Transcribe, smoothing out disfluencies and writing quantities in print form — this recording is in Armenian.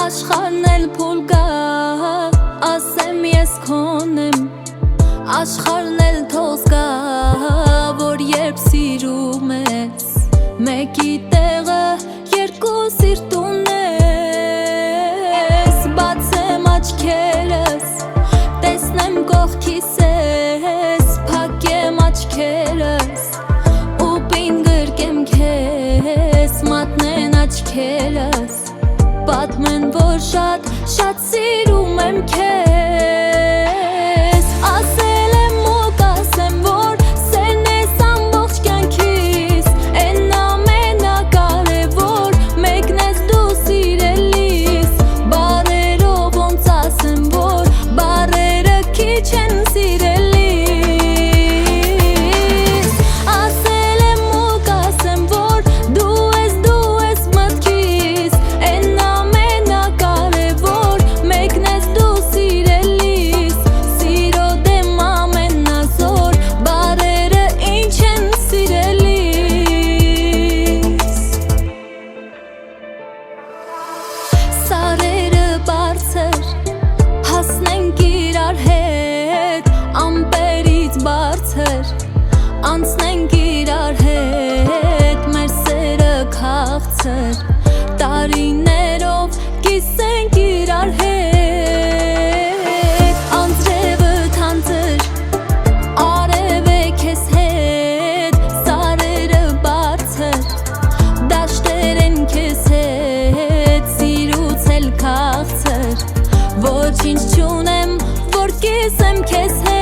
Աշխարհն էլ փուլ գա, ասեմ ես քոն եմ, աշխարհն էլ թող զգա, որ երբ սիրում ես, մեկի տեղը երկու սիրտ ունես, բացեմ աչքերս, տեսնեմ կողքիս ես, փակեմ աչքերս, ու պին գրկեմ քեզ, մատնեն աչքերս, պատմեն, որ շատ սիրում եմ քեզ, ասել եմ ու կասեմ, որ սերն ես ամբողջ կյանքիս, են ամենակարևոր, մեկն ես դու սիրելիս, բառերով ոնց ասեմ, որ բառերը քիչ են սիրելիս, ասել եմ ու կասեմ, որ դու ես մտքիս, են ամենակարևոր, մեկն ես դու սիրելիս, սիրո դեմ ամենազոր, բառերը ինչ են սիրելիս, սարերը բարձր, հասնենք իրար հետ, ամպերից բարձր, անցնենք իրար հետ, մեր սերը քաղցր, տարիներով կիսենք իրար հետ, անձրևը թանձր, արև է քեզ հետ, սարերը բարձր, դաշտեր են քեզ հետ, սիրուց էլ քաղցր, ոչինչ չունեմ, որ կիսեմ քեզ հետ